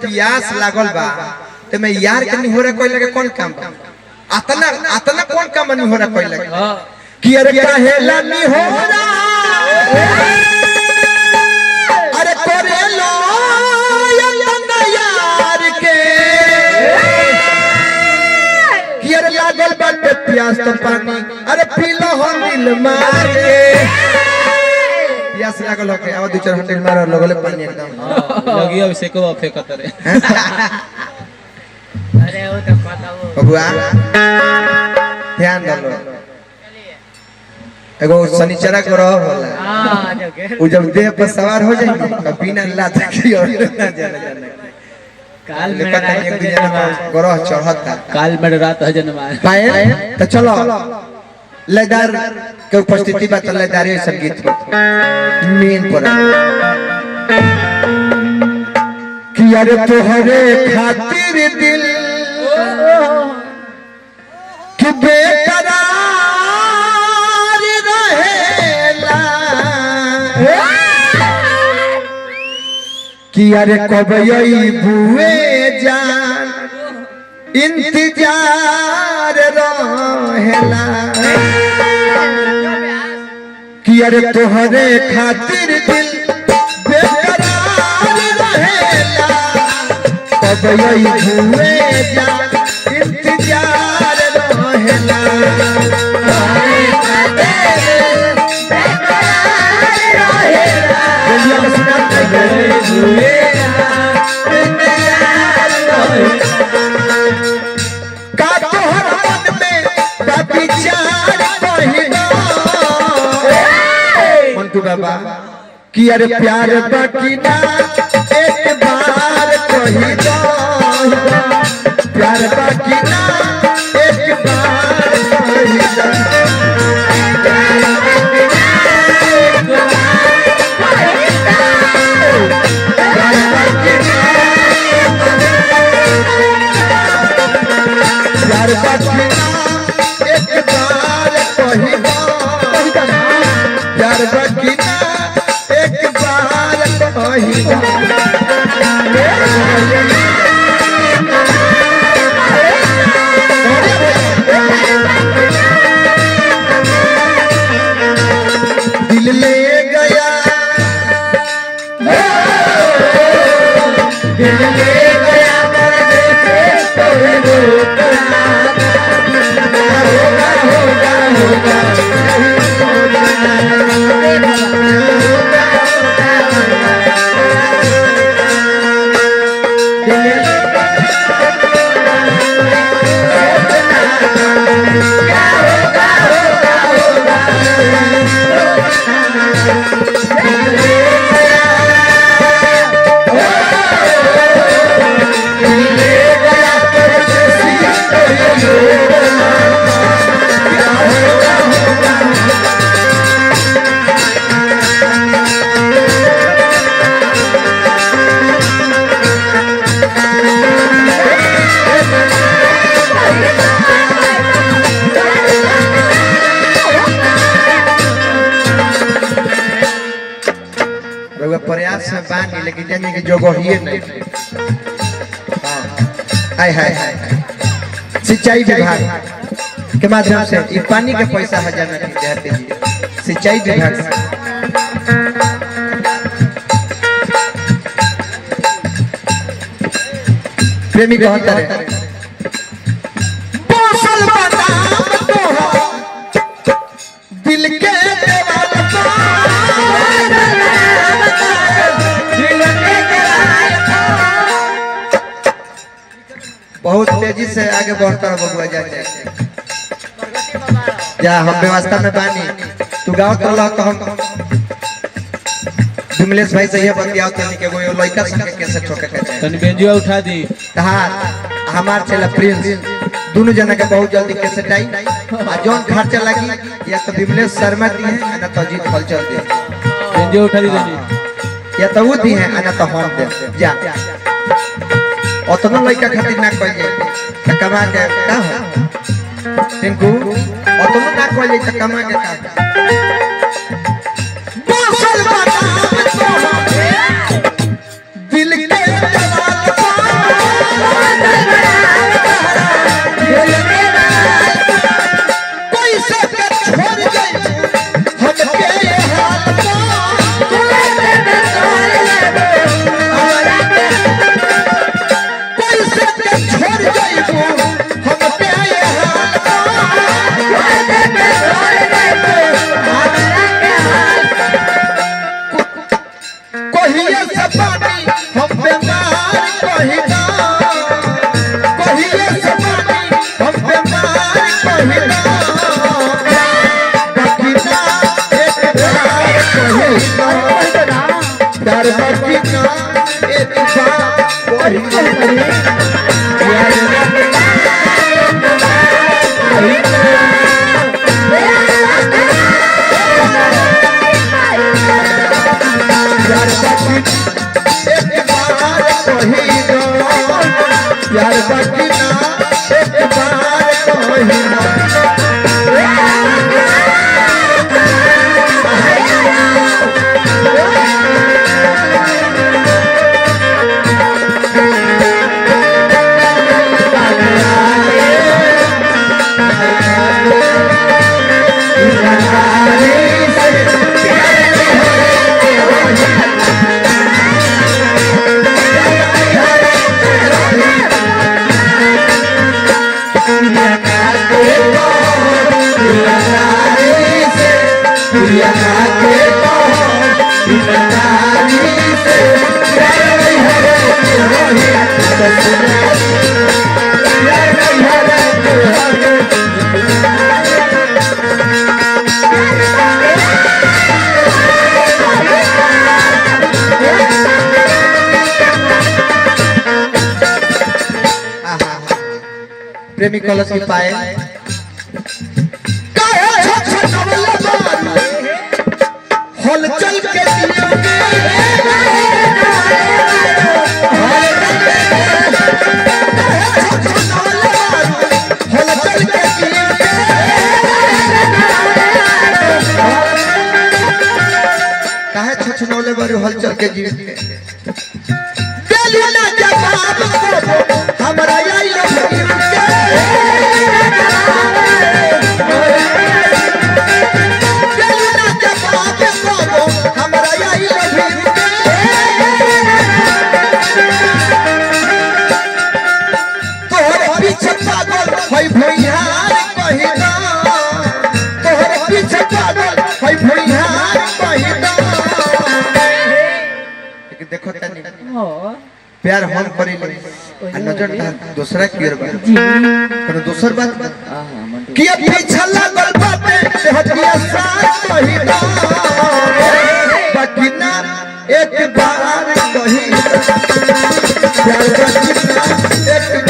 प्यास लागल बा ते मैं यार के नहीं हो रहा कोई लगे कौन काम बा अतना अतना कौन काम नहीं हो रहा कोई लगे कि अरे काहेला नहीं हो रहा अरे करे लो अतना यार के कि अरे लागल बाटे प्यास तो पानी अरे पी लो हो दिल मार के प्यास लागल होके अब दो चार हंडे मार लगले पानी एकदम लगी अब से को फेंकत रे अरे वो तो पता वो बबुआ ध्यान दलो एगो शनिचरा को रह होला हां जो के वो जब देह पर सवार हो जाएगी तो बिना लात की और ना जाने काल मेरा लेकिन एक दिन ग्रह चढ़ता काल में रात है जन्मा पाए तो चलो लेदार के उपस्थिति बा लेदारी संगीत मेन पर कि अरे तोहरे खातिर दिल कि बेकरार रहेला कि अरे कब यही बुए जान इंतजार रहेला कि अरे तोहरे खातिर दिल बेकरार रहेला कब यही बुए जान इंतजार रहेला तोहरे खातिर बेकरार रहेला बोलिए ना सुना का तोहर मन में विचार कहिनो मंटू बाबा कि अरे प्यार बाकी ना एक बार कहिनो प्यार बाकी ना एक बार कहिनो प्यार बाकी ना एक बार कहिनो प्यार बाकी ना एक बार कहिनो दिल ले गया दिल ले गया प्रयास में बानी लेकिन जाने की जगह ही नहीं हाय हाय सिंचाई विभाग के माध्यम से ये पानी के पैसा हजार में देते हैं सिंचाई विभाग प्रेमी कहता है दिल के बहुत तेजी से आगे बढ़ता है बबुआ जाए जा हम व्यवस्था में बानी तू गाँव तो हम विमलेश भाई से ये बतियाओ तनी के कोई लड़का संग कैसे ठोके के तनी बेंजुआ उठा दी हां हमार चला प्रिंस दोनों जना के बहुत जल्दी कैसे टाई आ जोन खर्चा लगी या तो विमलेश शर्मा दी है ना तो अजीत फलचल दी बेंजुआ उठा दी तनी या तो वो दी है ना तो हम दे जा अतनो लड़का खातिर ना कह जाए त कमा के का हो टिंकू अतनो ना कह जाए त कमा के का दिल के जवाल छोड़ जाइबू हम पे कहिए से पानी हम बेमार कहिना कहिए से पानी हम बेमार कहिना बकिना एक बार कहिना डर बकिना एक बार यार बकिना एक बार कहिना प्रेमी कलश की पाए हल चल के काहे छछनौले बारू हल चल के जीव दिल ना जवाब हमरा आई देखो प्यार हम करिले आ नजर दूसरा की ओर कोनो दोसर बात कि पीछा लागल बाटे हटिया साथ कहिना बकिना एक बार कहिना प्यार बकिना एक